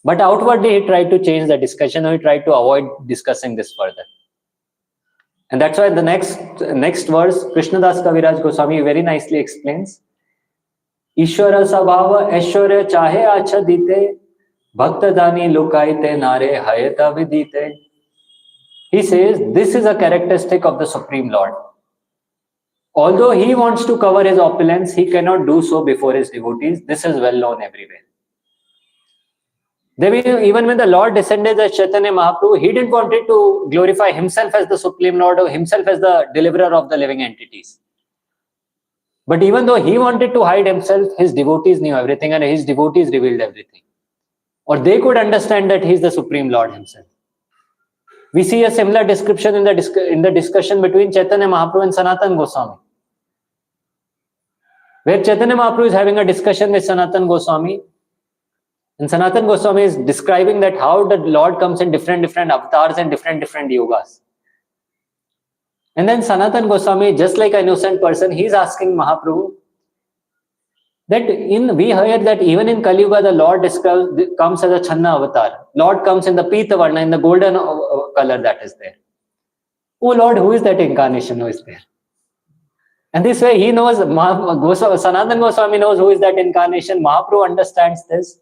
But outwardly, he tried to change the discussion, or he tried to avoid discussing this further. And that's why the next verse, Krishnadas Kaviraj Goswami very nicely explains, Ishwara sabhava aishwarya chahe acha dite, bhakta dani lokaite nare hayata vidite. He says, this is a characteristic of the Supreme Lord. Although he wants to cover his opulence, he cannot do so before his devotees. This is well known everywhere. Even when the Lord descended as Chaitanya Mahaprabhu, he didn't want to glorify himself as the Supreme Lord or himself as the deliverer of the living entities. But even though he wanted to hide himself, his devotees knew everything and his devotees revealed everything. Or they could understand that he is the Supreme Lord himself. We see a similar description in the discussion between Chaitanya Mahaprabhu and Sanatana Goswami, where Chaitanya Mahaprabhu is having a discussion with Sanatana Goswami. And Sanatana Goswami is describing that how the Lord comes in different avatars and different yogas. And then Sanatana Goswami, just like an innocent person, he is asking Mahaprabhu that we heard that even in Kali Yuga, the Lord comes as a Channa avatar. Lord comes in the Pita Varna, in the golden color that is there. Oh Lord, who is that incarnation who is there? And this way he knows, Sanatana Goswami knows who is that incarnation. Mahaprabhu understands this.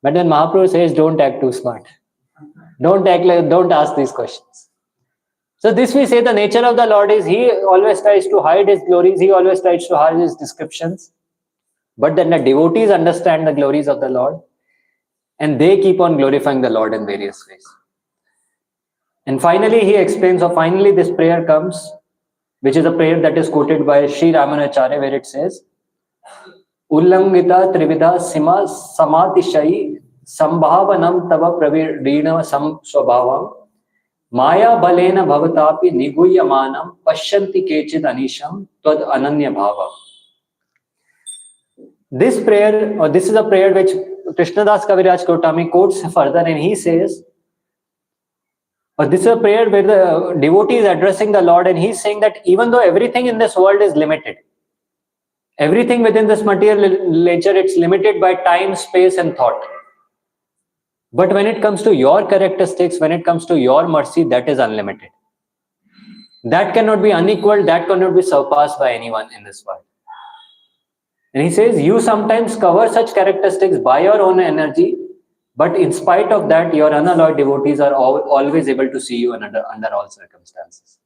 But then Mahaprabhu says, don't act too smart. Don't ask these questions. So this we say the nature of the Lord is he always tries to hide his glories. He always tries to hide his descriptions. But then the devotees understand the glories of the Lord. And they keep on glorifying the Lord in various ways. And finally he explains, so finally this prayer comes, which is a prayer that is quoted by Sri Ramanacharya, where it says, Ullangita Trividha Sima Samadishayi Sambhavanam Tava Pravirina Sam Swabhavam Maya balena bhavatapi niguyamanam pashyanti kechid anisham tad ananya bhava. This prayer, or this is a prayer which Krishnadas Kaviraj Gotami quotes further, and he says, or this is a prayer where the devotee is addressing the Lord, and he's saying that even though everything in this world is limited, everything within this material nature, it's limited by time, space, and thought. But when it comes to your characteristics, when it comes to your mercy, that is unlimited. That cannot be unequaled, that cannot be surpassed by anyone in this world. And he says, you sometimes cover such characteristics by your own energy, but in spite of that, your unalloyed devotees are always able to see you under all circumstances.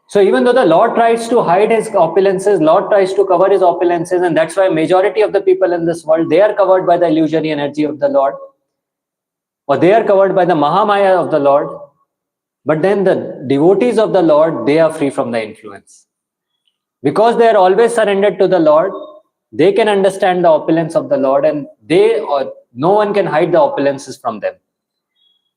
So even though the Lord tries to hide his opulences, Lord tries to cover his opulences, and that's why majority of the people in this world, they are covered by the illusory energy of the Lord, or they are covered by the Mahamaya of the Lord. But then the devotees of the Lord, they are free from the influence. Because they are always surrendered to the Lord, they can understand the opulence of the Lord, and no one can hide the opulences from them.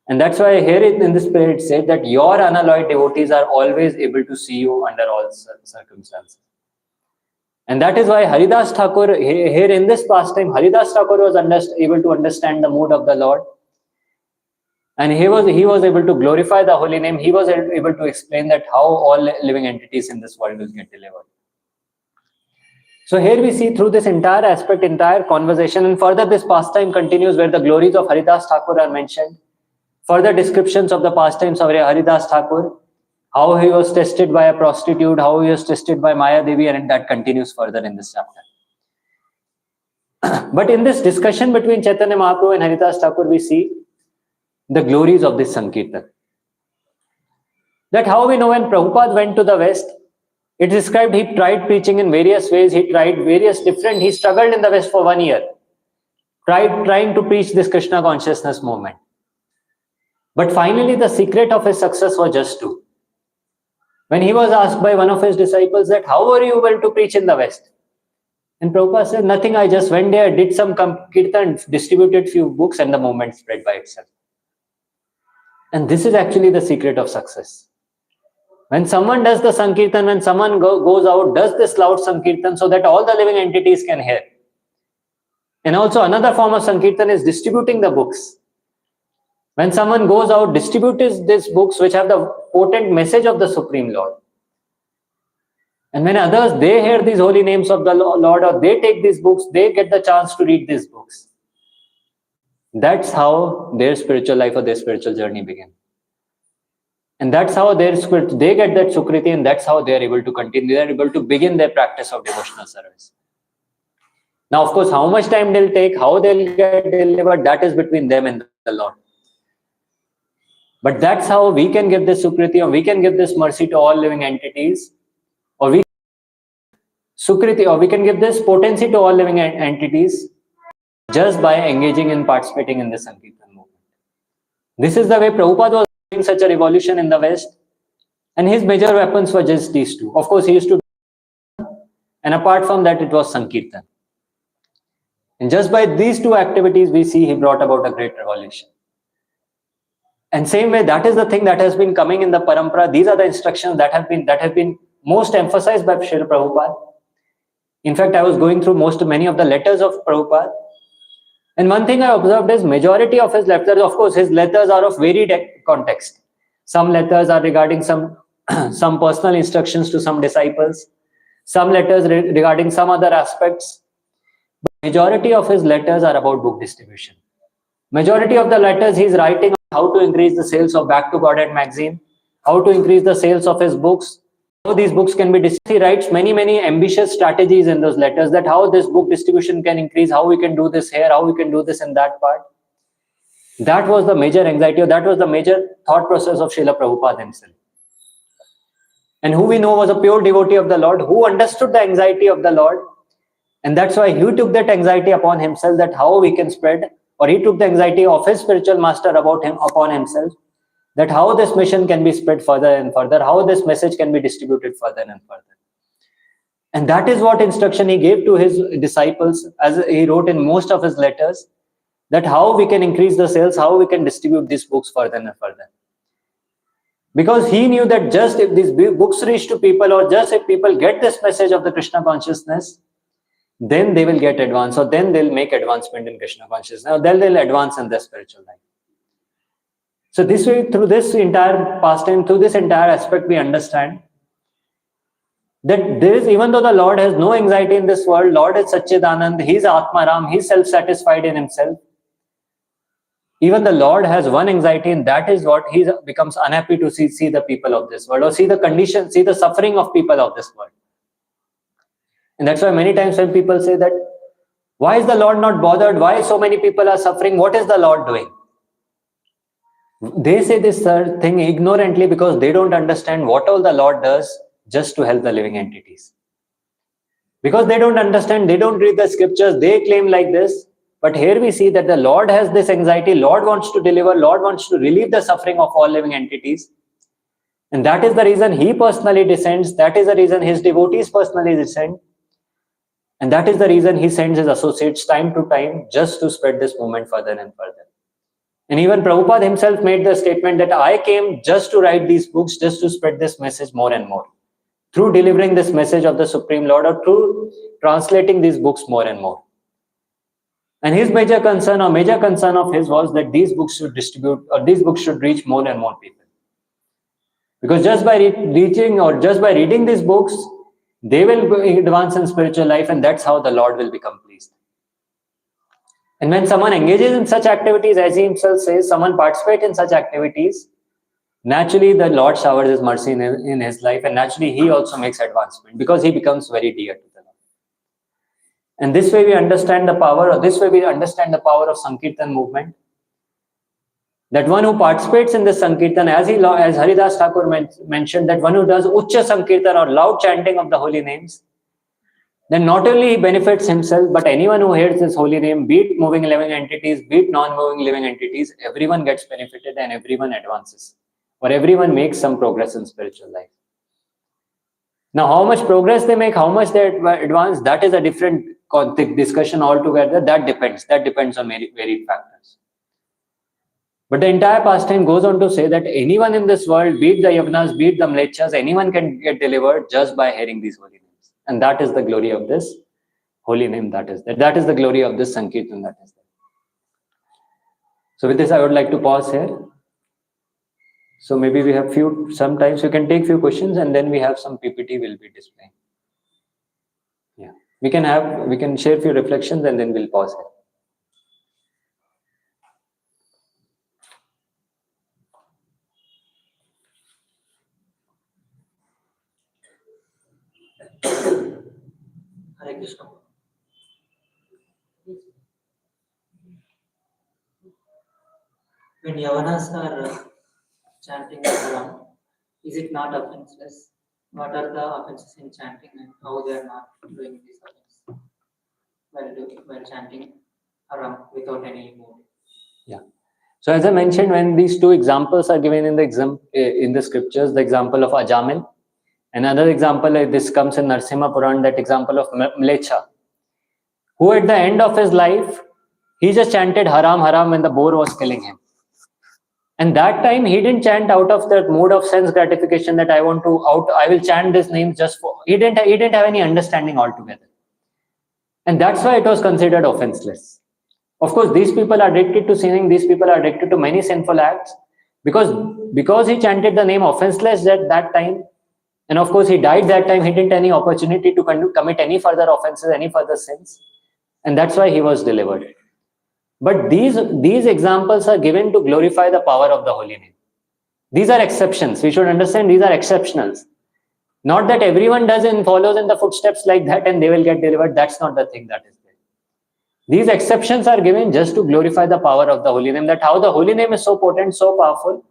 And that's why here in this prayer it says that your unalloyed devotees are always able to see you under all circumstances. And that is why Haridas Thakur, here in this pastime, Haridas Thakur was able to understand the mood of the Lord. And he was able to glorify the holy name. He was able to explain that how all living entities in this world will get delivered. So here we see through this entire aspect, entire conversation, and further this pastime continues where the glories of Haridas Thakur are mentioned. Further descriptions of the pastimes of Haridas Thakur, how he was tested by a prostitute, how he was tested by Maya Devi, and that continues further in this chapter. But in this discussion between Chaitanya Mahaprabhu and Haridas Thakur, we see the glories of this Sankirtan. That how we know when Prabhupada went to the West, it is described he tried preaching in various ways, he struggled in the West for 1 year, trying to preach this Krishna consciousness movement. But finally the secret of his success was just two. When he was asked by one of his disciples that how were you able to preach in the West? And Prabhupada said, nothing, I just went there, did some kirtan, distributed few books, and the movement spread by itself. And this is actually the secret of success. When someone does the Sankirtan, when someone goes out, does this loud Sankirtan so that all the living entities can hear. And also another form of Sankirtan is distributing the books. When someone goes out, distributes these books which have the potent message of the Supreme Lord. And when others, they hear these holy names of the Lord, or they take these books, they get the chance to read these books. That's how their spiritual life or their spiritual journey begins. And that's how they get that Sukriti, and that's how they are able to continue, they are able to begin their practice of devotional service. Now, of course, how much time they'll take, how they'll get delivered, that is between them and the Lord. But that's how we can give this Sukriti, or we can give this mercy to all living entities, or we can give this potency to all living entities just by engaging and participating in the Sankirtan movement. This is the way Prabhupada was doing such a revolution in the West, and his major weapons were just these two. Of course, he used to do, and apart from that, it was Sankirtan. And just by these two activities, we see he brought about a great revolution. And same way, that is the thing that has been coming in the parampara. These are the instructions that have been most emphasized by Srila Prabhupada. In fact, I was going through many of the letters of Prabhupada. And one thing I observed is majority of his letters, of course, his letters are of varied context. Some letters are regarding some personal instructions to some disciples. Some letters regarding some other aspects. But majority of his letters are about book distribution. Majority of the letters he's writing on how to increase the sales of Back to Godhead magazine, how to increase the sales of his books, how these books can be distributed. He writes many ambitious strategies in those letters, that how this book distribution can increase, how we can do this here, how we can do this in that part. That was the major anxiety, or that was the major thought process of Srila Prabhupada himself. And who we know was a pure devotee of the Lord, who understood the anxiety of the Lord. And that's why he took that anxiety upon himself, that how we can spread, or he took the anxiety of his spiritual master upon himself, that how this mission can be spread further and further, how this message can be distributed further and further. And that is what instruction he gave to his disciples, as he wrote in most of his letters, that how we can increase the sales, how we can distribute these books further and further. Because he knew that just if these books reach to people, or just if people get this message of the Krishna consciousness, then they will get advanced, or then they'll make advancement in Krishna consciousness, or then they'll advance in their spiritual life. So this way, through this entire pastime, through this entire aspect, we understand that there is, even though the Lord has no anxiety in this world, Lord is Satchidanand, He is Atmaram, He is self-satisfied in Himself. Even the Lord has one anxiety, and that is what He becomes unhappy to see the people of this world, or see the condition, see the suffering of people of this world. And that's why many times when people say that, why is the Lord not bothered? Why so many people are suffering? What is the Lord doing? They say this thing ignorantly because they don't understand what all the Lord does just to help the living entities. Because they don't understand, they don't read the scriptures, they claim like this. But here we see that the Lord has this anxiety, Lord wants to deliver, Lord wants to relieve the suffering of all living entities. And that is the reason He personally descends, that is the reason His devotees personally descend. And that is the reason He sends His associates time to time just to spread this movement further and further. And even Prabhupada himself made the statement that I came just to write these books, just to spread this message more and more. Through delivering this message of the Supreme Lord, or through translating these books more and more. And his major concern of his was that these books should distribute, or these books should reach more and more people. Because just by reaching, or just by reading these books, they will advance in spiritual life, and that's how the Lord will become pleased. And when someone engages in such activities, as he himself says, someone participates in such activities, naturally the Lord showers His mercy in his life, and naturally he also makes advancement, because he becomes very dear to the Lord. And this way we understand the power, of Sankirtan movement. That one who participates in this Sankirtan, as Haridas Thakur mentioned, that one who does Ucha Sankirtan, or loud chanting of the holy names, then not only he benefits himself, but anyone who hears this holy name, be it moving living entities, be it non-moving living entities, everyone gets benefited and everyone advances, or everyone makes some progress in spiritual life. Now, how much progress they make, how much they advance, that is a different discussion altogether. That depends on varied factors. But the entire pastime goes on to say that anyone in this world, be it the Yavanas, be it the Mlechas, anyone can get delivered just by hearing these holy names. And that is the glory of this holy name, that is the glory of this Sankirtan, that is there. So with this, I would like to pause here. So maybe we have sometimes you can take few questions, and then we have some PPT will be displaying. Yeah, we can share few reflections, and then we'll pause here. Hare Krishna. When Yavanas are chanting the Haram, is it not offenseless? What are the offenses in chanting, and how they are not doing these offenses while chanting Haram without any mood? Yeah. So as I mentioned, when these two examples are given in the scriptures, the example of Ajamil, another example, this comes in Narsimha Puran, that example of Mlecha, who at the end of his life, he just chanted Haram, Haram when the boar was killing him. And that time he didn't chant out of that mood of sense gratification that I will chant this name just for, he didn't have any understanding altogether. And that's why it was considered offenseless. Of course, these people are addicted to sinning, these people are addicted to many sinful acts, because he chanted the name offenseless at that time, and of course he died that time, he didn't have any opportunity to commit any further offenses, any further sins, and that's why he was delivered. But these examples are given to glorify the power of the holy name. These are exceptions. We should understand these are exceptionals. Not that everyone does and follows in the footsteps like that and they will get delivered. That's not the thing that is there. These exceptions are given just to glorify the power of the holy name, that how the holy name is so potent, so powerful,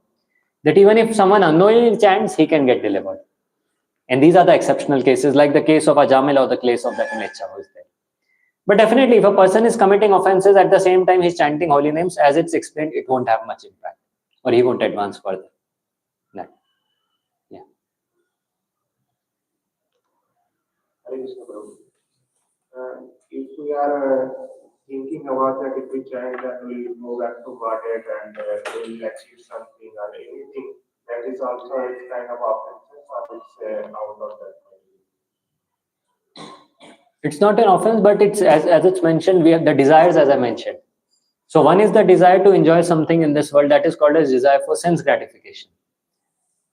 that even if someone unknowingly chants, he can get delivered. And these are the exceptional cases, like the case of Ajamil or the case of that Mlecha who is there. But definitely, if a person is committing offenses at the same time he's chanting holy names, as it's explained, it won't have much impact, or he won't advance further. Yeah. Hare Krishna, Prabhu. If we are thinking about that if we chant that we'll go back to Godhead and we'll achieve something or anything, that is also its kind of offenses or it's out of that. It's not an offense, but it's as it's mentioned, we have the desires as I mentioned. So one is the desire to enjoy something in this world, that is called as desire for sense gratification.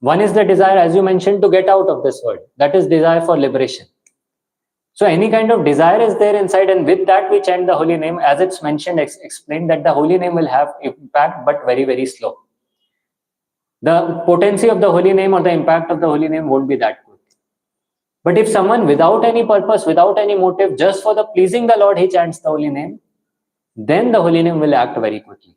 One is the desire, as you mentioned, to get out of this world, that is desire for liberation. So any kind of desire is there inside, and with that we chant the holy name, as it's mentioned, explained that the holy name will have impact, but very, very slow. The potency of the holy name or the impact of the holy name won't be that good. But if someone without any purpose, without any motive, just for the pleasing the Lord, he chants the holy name, then the holy name will act very quickly.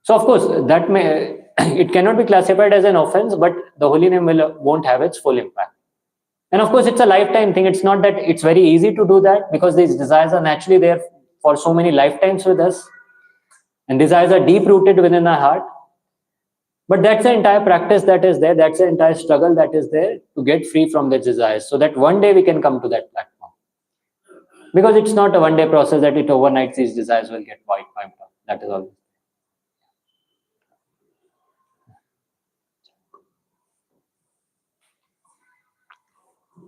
So of course, that may it cannot be classified as an offense, but the holy name won't have its full impact. And of course, it's a lifetime thing. It's not that it's very easy to do that, because these desires are naturally there for so many lifetimes with us, and desires are deep rooted within our heart. But that's the entire practice that is there. That's the entire struggle that is there to get free from the desires, so that one day we can come to that platform. Because it's not a one-day process that it overnight these desires will get wiped out. That is all.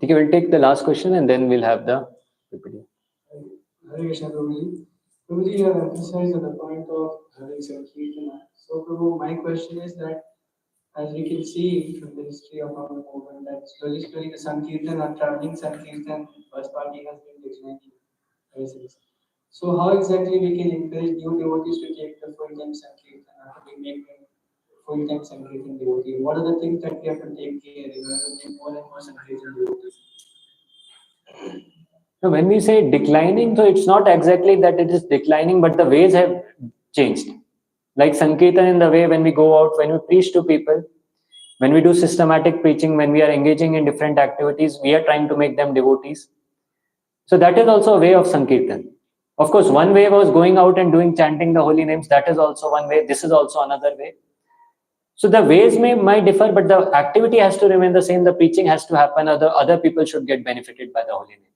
Okay, we'll take the last question and then we'll have the PPT. Hare Krishna, Prabhuji. Prabhuji, you have emphasized on the point of having Sankirtana. So, Prabhu, my question is that as we can see from the history of our movement, that slowly the Sankirtan or traveling Sankirtan bus party has been declining ever since. So, how exactly we can encourage new devotees to take the full-time Sankirtan, or how do we make them full-time Sankirtan devotee? What are the things that we have to take care in order to make more and more Sankirtan devotees? So when we say declining, so it's not exactly that it is declining, but the ways have changed. Like Sankirtan, in the way when we go out, when we preach to people, when we do systematic preaching, when we are engaging in different activities, we are trying to make them devotees. So that is also a way of Sankirtan. Of course, one way was going out and doing chanting the holy names. That is also one way. This is also another way. So the ways might differ, but the activity has to remain the same. The preaching has to happen. Other people should get benefited by the holy name.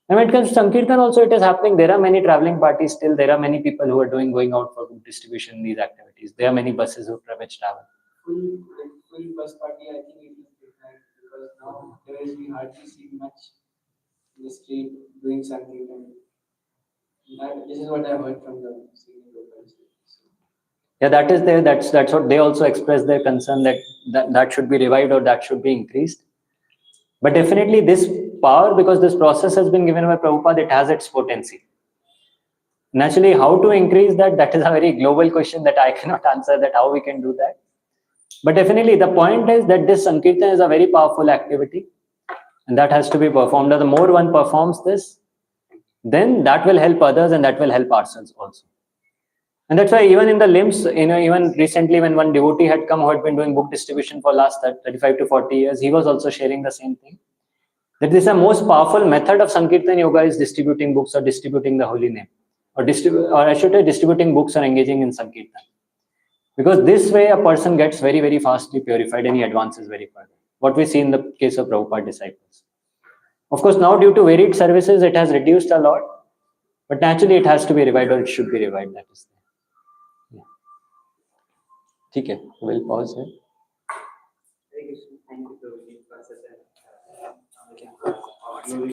And when it comes to Sankirtan, also it is happening. There are many traveling parties still. There are many people who are going out for food distribution in these activities. There are many buses which travel. Full bus party, I think it is different because now we hardly see much in the street doing Sankirtan. This is what I heard from the senior locals. Yeah, that is there. That's what they also express their concern that should be revived or that should be increased. But definitely this power, because this process has been given by Prabhupada, it has its potency. Naturally, how to increase that is a very global question that I cannot answer, that how we can do that. But definitely the point is that this Sankirtan is a very powerful activity, and that has to be performed. Now, the more one performs this, then that will help others and that will help ourselves also. And that's why even in the limbs, even recently when one devotee had come who had been doing book distribution for last 35 to 40 years, he was also sharing the same thing. That this is the most powerful method of Sankirtan yoga is distributing books or distributing the holy name. Or I should say distributing books or engaging in Sankirtan. Because this way a person gets very, very fastly purified and he advances very further. What we see in the case of Prabhupada disciples. Of course, now due to varied services, it has reduced a lot. But naturally, it has to be revived, or it should be revived. That is there. Okay, we'll pause here. Thank you, Prabhuji, for such a